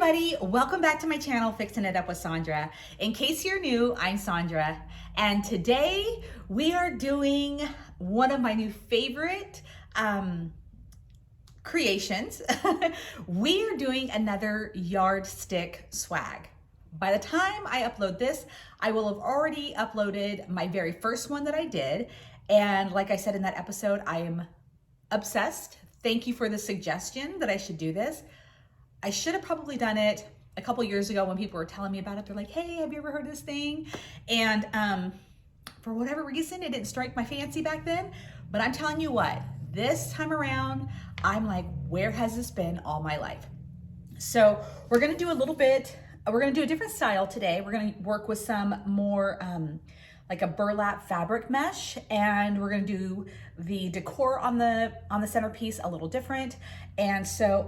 everybody, welcome back to my channel, Fixing It Up with Sandra. In case you're new, I'm Sandra, and today we are doing one of my new favorite creations. We are doing another Yardstick swag. By the time I upload this, I will have already uploaded my very first one that I did, and like I said in that episode, I am obsessed. Thank you for the suggestion that I should do this. I should have probably done it a couple years ago when people were telling me about it. They're like, hey, have you ever heard of this thing? And for whatever reason, it didn't strike my fancy back then. But I'm telling you what, this time around, I'm like, where has this been all my life? So we're gonna do a little bit, we're gonna do a different style today. We're gonna work with some more like a burlap fabric mesh, and we're gonna do the decor on the centerpiece a little different. And so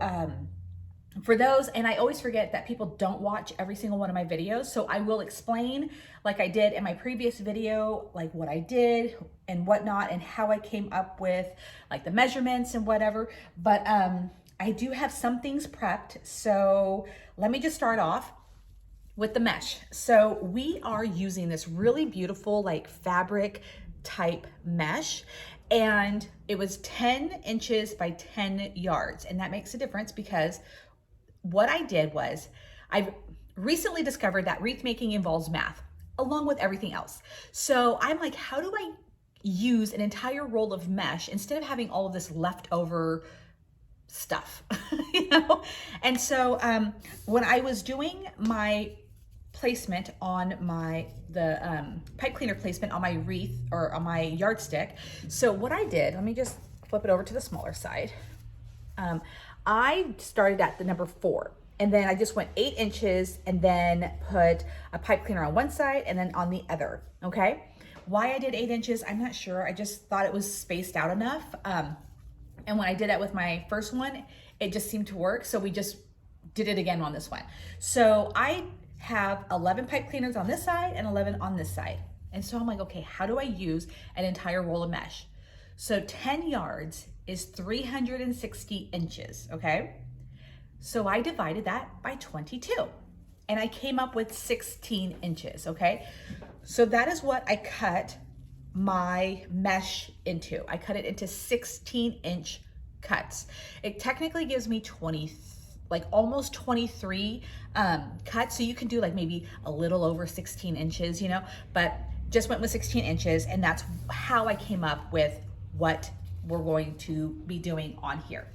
for those, and I always forget that people don't watch every single one of my videos, so I will explain, like I did in my previous video, like what I did and whatnot and how I came up with like the measurements and whatever. But I do have some things prepped, so let me just start off with the mesh. So we are using this really beautiful like fabric type mesh, and it was 10 inches by 10 yards. And that makes a difference because what I did was, I've recently discovered that wreath making involves math along with everything else. So I'm like, how do I use an entire roll of mesh instead of having all of this leftover stuff, you know? And so when I was doing my placement on the pipe cleaner placement on my wreath or on my yardstick, so what I did, let me just flip it over to the smaller side. I started at the number 4, and then I just went 8 inches and then put a pipe cleaner on one side and then on the other, okay? Why I did 8 inches, I'm not sure. I just thought it was spaced out enough. And when I did that with my first one, it just seemed to work. So we just did it again on this one. So I have 11 pipe cleaners on this side and 11 on this side. And so I'm like, okay, how do I use an entire roll of mesh? So 10 yards is 360 inches, okay? So I divided that by 22 and I came up with 16 inches, okay? So that is what I cut my mesh into. I cut it into 16-inch cuts. It technically gives me 20, like almost 23 cuts. So you can do like maybe a little over 16 inches, you know, but just went with 16 inches, and that's how I came up with what we're going to be doing on here.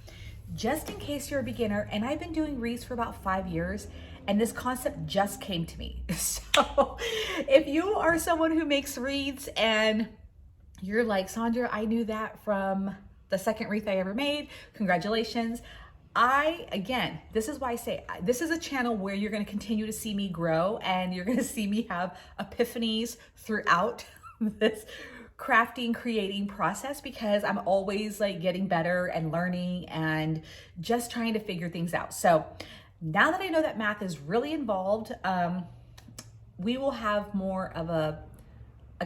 Just in case you're a beginner, and I've been doing wreaths for about 5 years, and this concept just came to me. So if you are someone who makes wreaths and you're like, Sandra, I knew that from the second wreath I ever made, congratulations. Again, this is why I say, this is a channel where you're gonna continue to see me grow, and you're gonna see me have epiphanies throughout this crafting, creating process, because I'm always like getting better and learning and just trying to figure things out. So now that I know that math is really involved, we will have more of a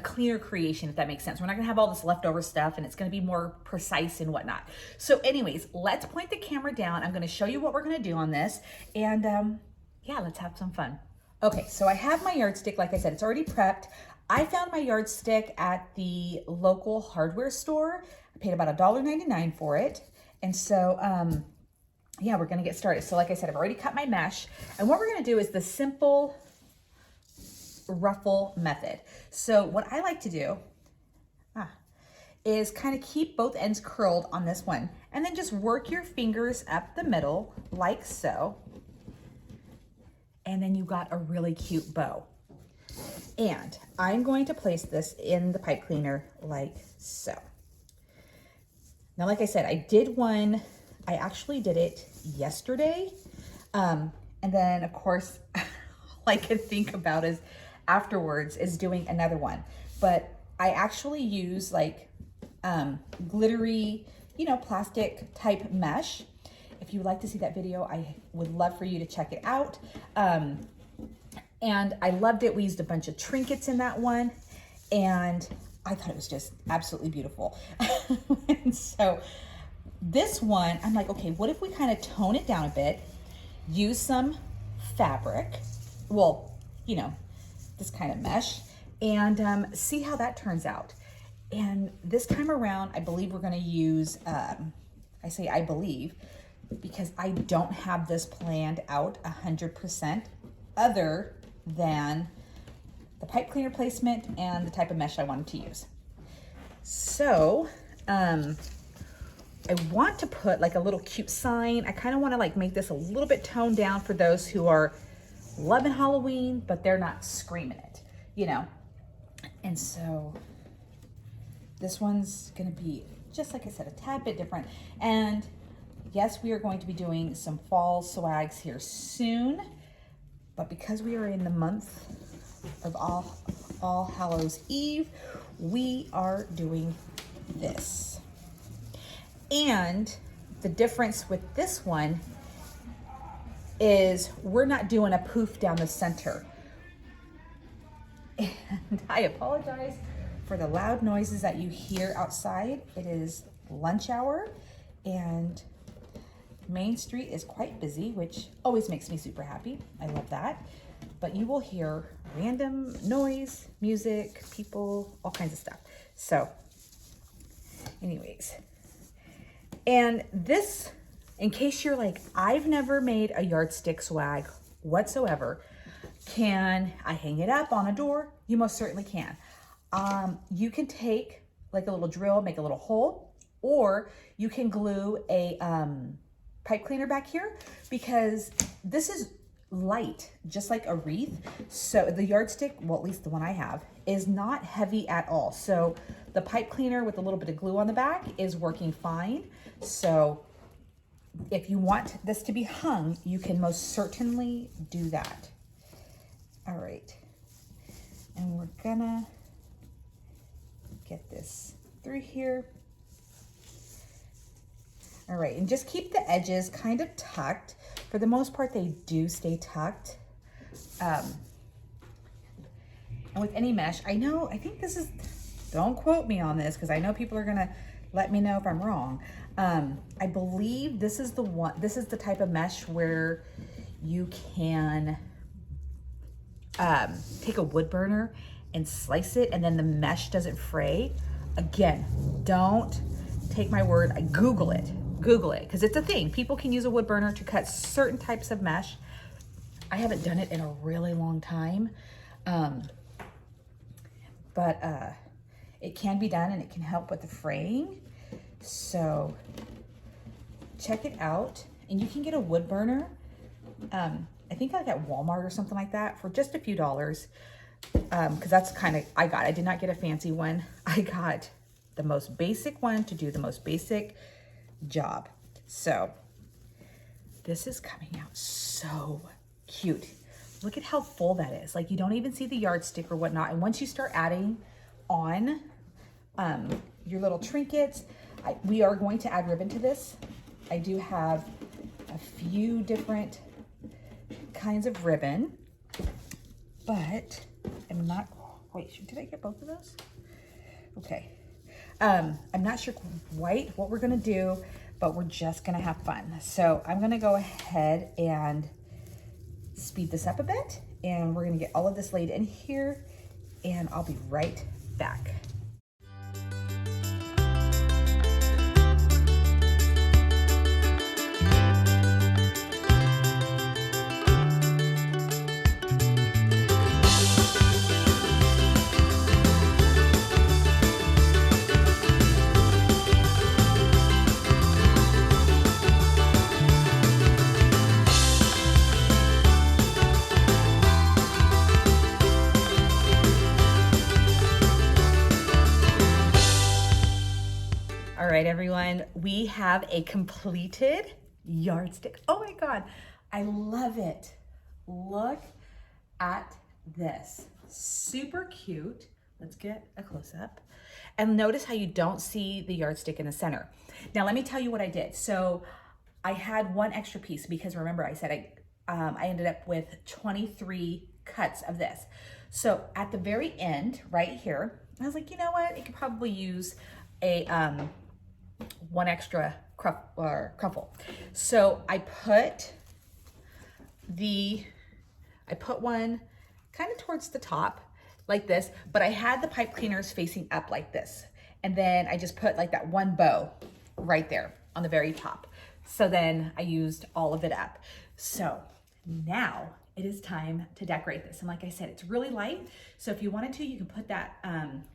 cleaner creation, if that makes sense. We're not gonna have all this leftover stuff, and it's gonna be more precise and whatnot. So anyways, let's point the camera down. I'm gonna show you what we're gonna do on this, and yeah, let's have some fun. Okay, so I have my yardstick. Like I said, it's already prepped. I found my yardstick at the local hardware store. I paid about $1.99 for it. And so, yeah, we're gonna get started. So like I said, I've already cut my mesh. And what we're gonna do is the simple ruffle method. So what I like to do is kind of keep both ends curled on this one, and then just work your fingers up the middle like so. And then you got a really cute bow. And I'm going to place this in the pipe cleaner like so. Now, like I said, I did one, I actually did it yesterday. And then of course, all I could think about is afterwards is doing another one. But I actually use like glittery, you know, plastic type mesh. If you would like to see that video, I would love for you to check it out. And I loved it. We used a bunch of trinkets in that one, and I thought it was just absolutely beautiful. And so this one, I'm like, okay, what if we kind of tone it down a bit, use some fabric, well, you know, this kind of mesh, and see how that turns out. And this time around, I believe we're gonna use, I say I believe, because I don't have this planned out 100% other than the pipe cleaner placement and the type of mesh I wanted to use. So, I want to put like a little cute sign. I kind of want to like make this a little bit toned down for those who are loving Halloween, but they're not screaming it, you know? And so this one's gonna be, just like I said, a tad bit different. And yes, we are going to be doing some fall swags here soon, but because we are in the month of All Hallows Eve, we are doing this. And the difference with this one is we're not doing a poof down the center. And I apologize for the loud noises that you hear outside. It is lunch hour and Main Street is quite busy, which always makes me super happy. I love that. But you will hear random noise, music, people, all kinds of stuff. So anyways, and this, in case you're like, I've never made a yardstick swag whatsoever, can I hang it up on a door? You most certainly can. You can take like a little drill, make a little hole, or you can glue a pipe cleaner back here, because this is light, just like a wreath. So the yardstick, well, at least the one I have, is not heavy at all. So the pipe cleaner with a little bit of glue on the back is working fine. So if you want this to be hung, you can most certainly do that. All right, and we're gonna get this through here. All right, and just keep the edges kind of tucked. For the most part, they do stay tucked. And with any mesh, I think this is, don't quote me on this, because I know people are gonna let me know if I'm wrong. I believe this is the type of mesh where you can take a wood burner and slice it, and then the mesh doesn't fray. Again, don't take my word. Google it, because it's a thing. People can use a wood burner to cut certain types of mesh. I haven't done it in a really long time, but it can be done, and it can help with the fraying. So check it out, and you can get a wood burner. I think like at Walmart or something like that for just a few dollars, because that's kind of, I did not get a fancy one. I got the most basic one to do the most basic job. So this is coming out so cute. Look at how full that is. Like, you don't even see the yardstick or whatnot. And once you start adding on your little trinkets, we are going to add ribbon to this. I do have a few different kinds of ribbon, but I'm not, wait, did I get both of those? Okay. I'm not sure quite what we're gonna do, but we're just gonna have fun. So I'm gonna go ahead and speed this up a bit, and we're gonna get all of this laid in here, and I'll be right back. All right, everyone, we have a completed yardstick. Oh my God, I love it. Look at this, super cute. Let's get a close up. And notice how you don't see the yardstick in the center. Now, let me tell you what I did. So I had one extra piece because remember I said I ended up with 23 cuts of this. So at the very end, right here, I was like, you know what? It could probably use a one extra crumple. So I put the I put one kind of towards the top like this, but I had the pipe cleaners facing up like this. And then I just put like that one bow right there on the very top. So then I used all of it up. So now it is time to decorate this. And like I said, it's really light. So if you wanted to, you can put that,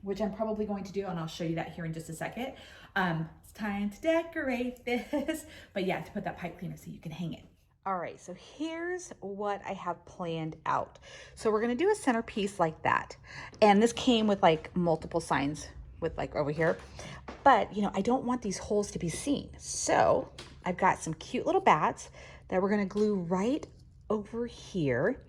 which I'm probably going to do, and I'll show you that here in just a second. It's time to decorate this. But yeah, to put that pipe cleaner so you can hang it. All right, so here's what I have planned out. So we're gonna do a centerpiece like that. And this came with like multiple signs with like over here. But you know, I don't want these holes to be seen. So I've got some cute little bats that we're gonna glue right over here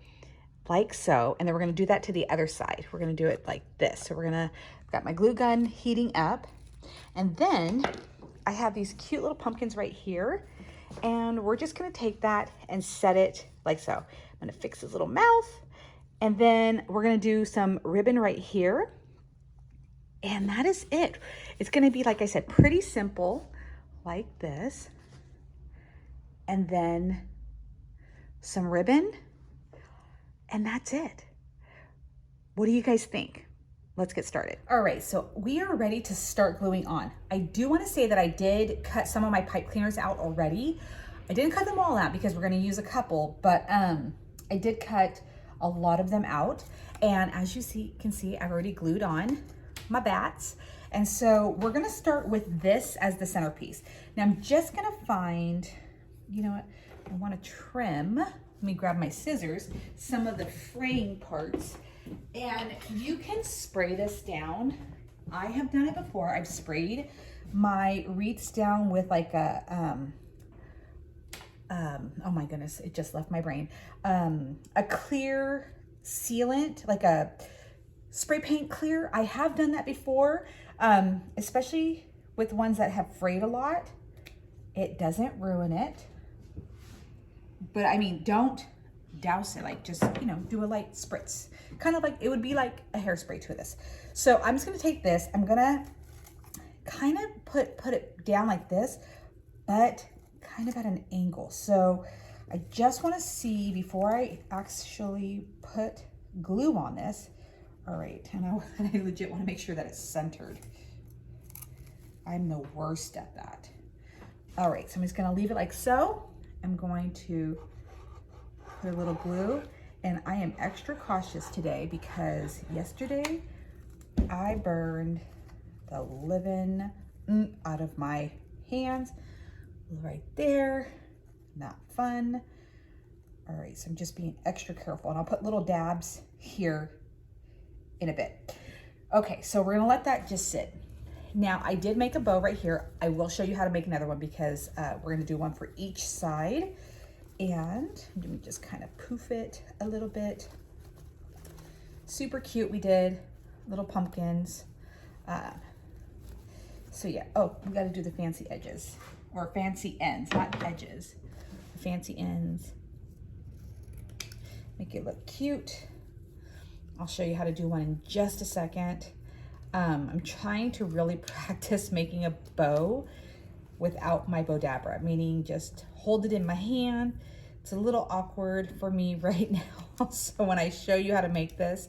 like so. And then we're gonna do that to the other side. We're gonna do it like this. So I've got my glue gun heating up. And then I have these cute little pumpkins right here. And we're just gonna take that and set it like so. I'm gonna fix his little mouth. And then we're gonna do some ribbon right here. And that is it. It's gonna be, like I said, pretty simple like this. And then some ribbon. And that's it. What do you guys think? Let's get started. All right, so we are ready to start gluing on. I do want to say that I did cut some of my pipe cleaners out already. I didn't cut them all out because we're going to use a couple, but I did cut a lot of them out. And as you can see, I've already glued on my bats. And so we're going to start with this as the centerpiece. Now I'm just going to find, you know what, I want to trim, let me grab my scissors, some of the fraying parts. And you can spray this down. I have done it before. I've sprayed my wreaths down with like a, oh my goodness, it just left my brain. A clear sealant, like a spray paint clear. I have done that before, especially with ones that have frayed a lot. It doesn't ruin it. But I mean, don't douse it, like just, you know, do a light spritz. Kind of like, it would be like a hairspray to this. So I'm just gonna take this, I'm gonna kind of put it down like this, but kind of at an angle. So I just wanna see before I actually put glue on this. All right, and I legit wanna make sure that it's centered. I'm the worst at that. All right, so I'm just gonna leave it like so. I'm going to put a little glue, and I am extra cautious today because yesterday I burned the living out of my hands right there. Not fun. All right, so I'm just being extra careful, and I'll put little dabs here in a bit. Okay, so we're gonna let that just sit. Now I did make a bow right here. I will show you how to make another one because we're gonna do one for each side. And let me just kind of poof it a little bit. Super cute, we did little pumpkins. So yeah, oh, we gotta do the fancy edges, or fancy ends, not edges. Fancy ends. Make it look cute. I'll show you how to do one in just a second. I'm trying to really practice making a bow without my Bodabra, meaning just hold it in my hand. It's a little awkward for me right now. So when I show you how to make this,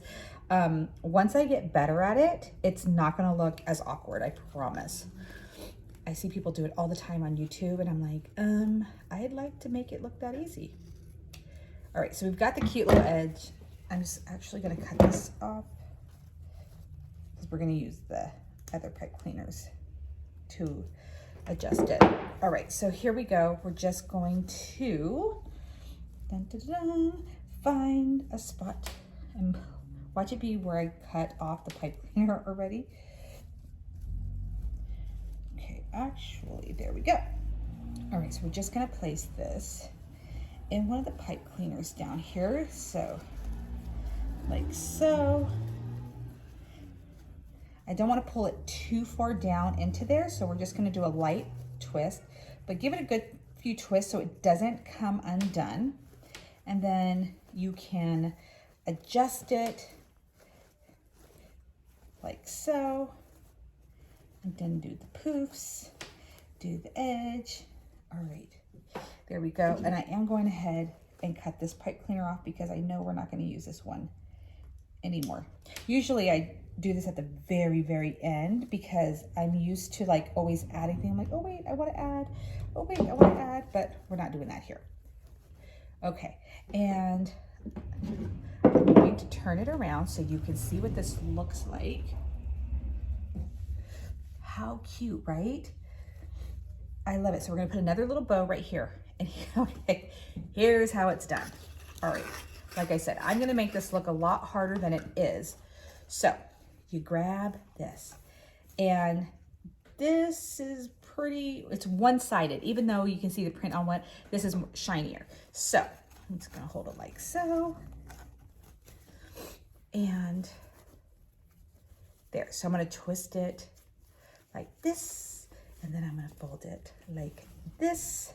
once I get better at it, it's not gonna look as awkward, I promise. I see people do it all the time on YouTube, and I'm like, I'd like to make it look that easy. All right, so we've got the cute little edge. I'm just actually gonna cut this off because we're gonna use the other pipe cleaners to adjust it. All right, so here we go. We're just going to find a spot and watch it be where I cut off the pipe cleaner already. Okay, actually, there we go. All right, so we're just gonna place this in one of the pipe cleaners down here. So, like so. I don't want to pull it too far down into there, so we're just going to do a light twist, but give it a good few twists so it doesn't come undone. And then you can adjust it like so, and then do the poofs, do the edge. All right, there we go. And I am going ahead and cut this pipe cleaner off because I know we're not going to use this one anymore. Usually I do this at the very, very end because I'm used to like always adding things. I'm like, oh wait, I want to add. Oh wait, I want to add, but we're not doing that here. Okay, and I'm going to turn it around so you can see what this looks like. How cute, right? I love it. So we're gonna put another little bow right here. And okay, here's how it's done. All right, like I said, I'm gonna make this look a lot harder than it is. So you grab this, and this is pretty, it's one-sided, even though you can see the print on one, this is shinier. So I'm just gonna hold it like so. And there, so I'm gonna twist it like this, and then I'm gonna fold it like this.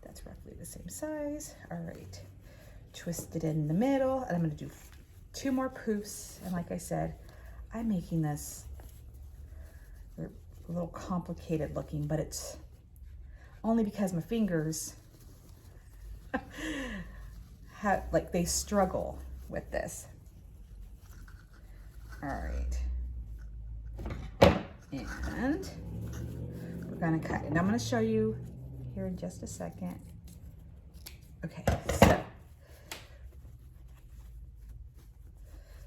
That's roughly the same size. All right, twist it in the middle, and I'm gonna do 2 more poofs. And like I said, I'm making this a little complicated looking, but it's only because my fingers have, like, they struggle with this. All right. And we're gonna cut, and I'm gonna show you here in just a second. Okay, so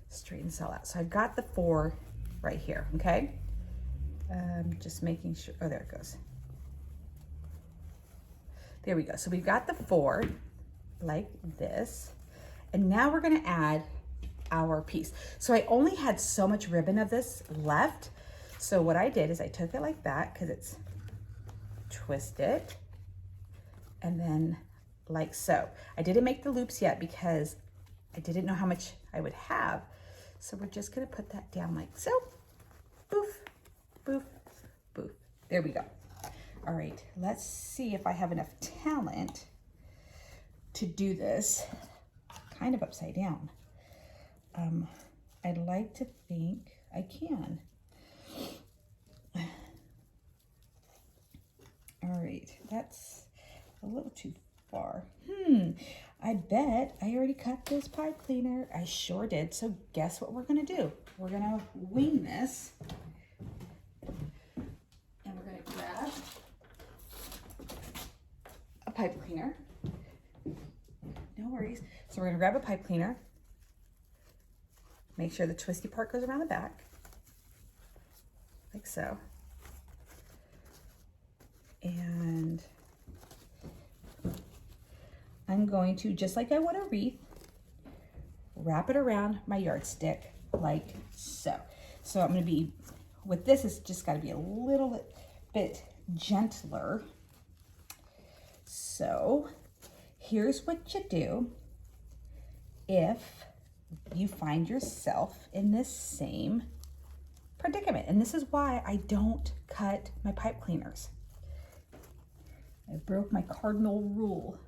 straighten this all out. So I've got the 4 right here, okay? Just making sure, oh, there it goes. There we go. So we've got the 4 like this, and now we're gonna add our piece. So I only had so much ribbon of this left. So what I did is I took it like that because it's twisted, and then like so. I didn't make the loops yet because I didn't know how much I would have. So we're just gonna put that down like so. Boof, boof, boof. There we go. All right, let's see if I have enough talent to do this kind of upside down. I'd like to think I can. All right, that's a little too far. I bet I already cut this pipe cleaner. I sure did. So guess what we're gonna do? We're gonna wing this, and we're gonna grab a pipe cleaner. No worries. So we're gonna grab a pipe cleaner. Make sure the twisty part goes around the back, like so. And I'm going to, just like I would a wreath, wrap it around my yardstick like so. So I'm gonna be, with this, it's just gotta be a little bit gentler. So here's what you do if you find yourself in this same predicament. And this is why I don't cut my pipe cleaners. I broke my cardinal rule.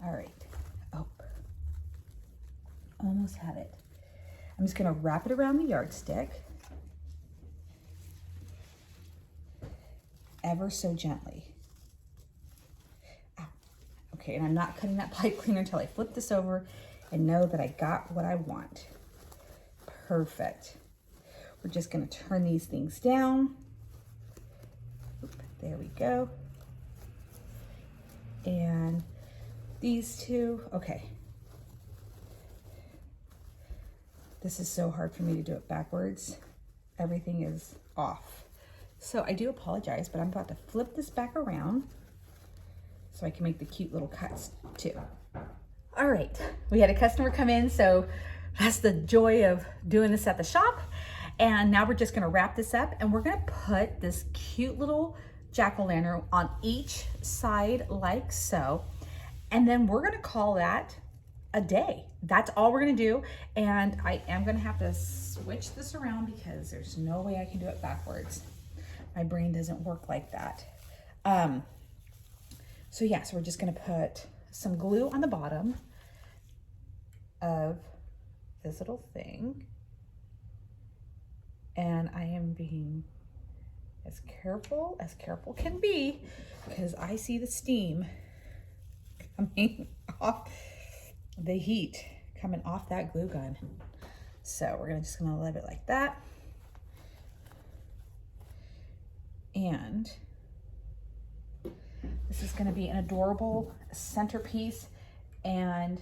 All right. Oh, almost had it. I'm just gonna wrap it around the yardstick ever so gently. Ow. Okay, and I'm not cutting that pipe cleaner until I flip this over and know that I got what I want. Perfect. We're just gonna turn these things down. Oop, there we go. And these 2, okay. This is so hard for me to do it backwards. Everything is off. So I do apologize, but I'm about to flip this back around so I can make the cute little cuts too. All right, we had a customer come in, so that's the joy of doing this at the shop. And now we're just gonna wrap this up, and we're gonna put this cute little jack-o'-lantern on each side like so. And then we're gonna call that a day. That's all we're gonna do. And I am gonna have to switch this around because there's no way I can do it backwards. My brain doesn't work like that. So yeah, so we're just gonna put some glue on the bottom of this little thing. And I am being as careful can be because I see the steam coming off the heat coming off that glue gun. So we're just gonna let it like that. And this is gonna be an adorable centerpiece. And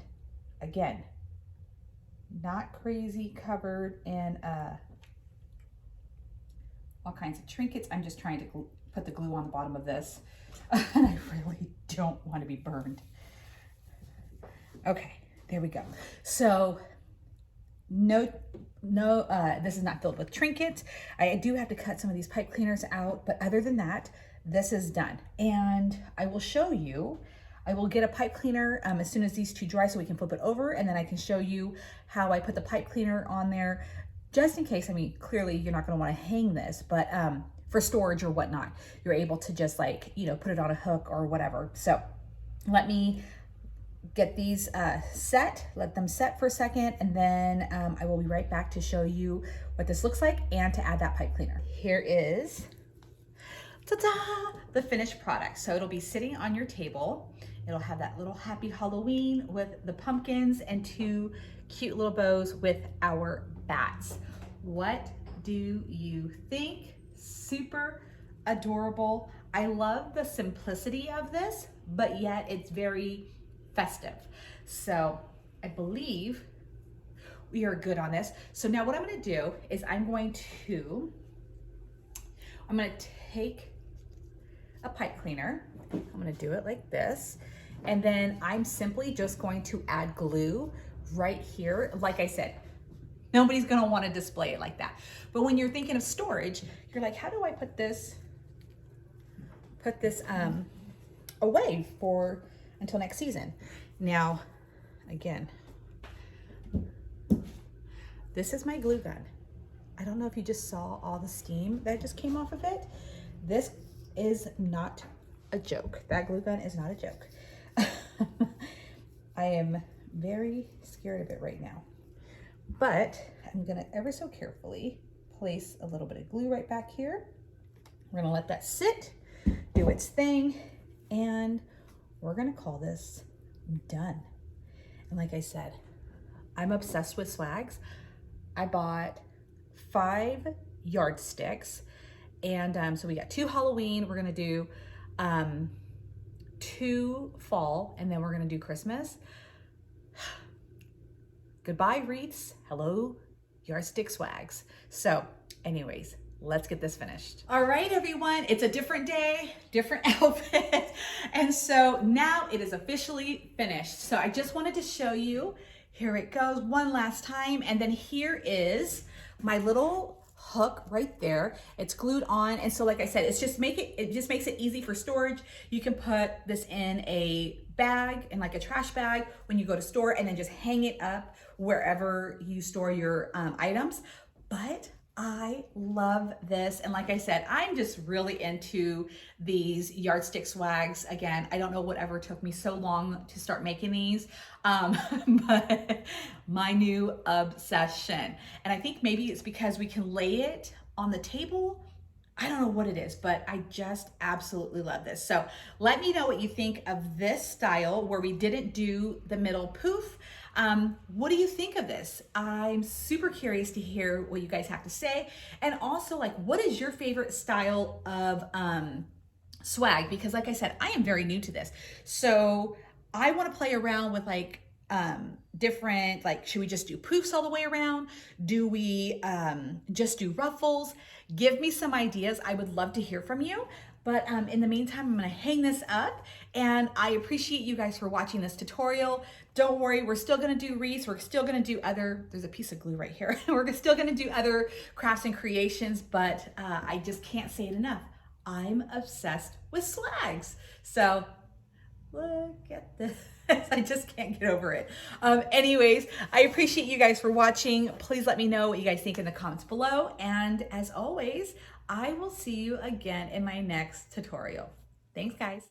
again, not crazy covered in all kinds of trinkets. I'm just trying to put the glue on the bottom of this. And I really don't want to be burned. Okay, there we go. So no, this is not filled with trinkets. I do have to cut some of these pipe cleaners out, but other than that, this is done. And I will show you, I will get a pipe cleaner as soon as these two dry so we can flip it over, and then I can show you how I put the pipe cleaner on there, just in case. I mean, clearly you're not gonna wanna hang this, but for storage or whatnot, you're able to just like, you know, put it on a hook or whatever. So let me get these set, let them set for a second, and then I will be right back to show you what this looks like and to add that pipe cleaner. Here is, ta-da, the finished product. So it'll be sitting on your table. It'll have that little happy Halloween with the pumpkins and two cute little bows with our bats. What do you think? Super adorable. I love the simplicity of this, but yet it's very festive. So I believe we are good on this. So now what I'm gonna do is I'm gonna take a pipe cleaner. I'm gonna do it like this. And then I'm simply just going to add glue right here. Like I said, nobody's gonna wanna display it like that. But when you're thinking of storage, you're like, how do I put this away for until next season? Now, again, this is my glue gun. I don't know if you just saw all the steam that just came off of it. This is not a joke. That glue gun is not a joke. I am very scared of it right now, but I'm gonna ever so carefully place a little bit of glue right back here. We're gonna let that sit, do its thing, and we're gonna call this done. And like I said, I'm obsessed with swags. I bought 5 yardsticks, and so we got 2 Halloween. We're gonna do 2 fall, and then we're gonna do Christmas. Goodbye wreaths, hello yardstick swags. So anyways, let's get this finished. All right, everyone, it's a different day, different outfit. And so now it is officially finished. So I just wanted to show you, here it goes one last time. And then here is my little hook right there. It's glued on. And so like I said, it just makes it easy for storage. You can put this in a bag, in like a trash bag when you go to store, and then just hang it up wherever you store your items. But I love this. And like I said, I'm just really into these yardstick swags. Again, I don't know whatever took me so long to start making these, but my new obsession. And I think maybe it's because we can lay it on the table. I don't know what it is, but I just absolutely love this. So let me know what you think of this style where we didn't do the middle poof. What do you think of this? I'm super curious to hear what you guys have to say. And also, like, what is your favorite style of swag? Because like I said, I am very new to this. So I want to play around with like different, like, should we just do poofs all the way around? Do we just do ruffles? Give me some ideas. I would love to hear from you. But in the meantime, I'm gonna hang this up, and I appreciate you guys for watching this tutorial. Don't worry, we're still gonna do wreaths. We're still gonna do there's a piece of glue right here. We're still gonna do other crafts and creations, but I just can't say it enough. I'm obsessed with swags. So look at this. I just can't get over it. Anyways, I appreciate you guys for watching. Please let me know what you guys think in the comments below. And as always, I will see you again in my next tutorial. Thanks, guys.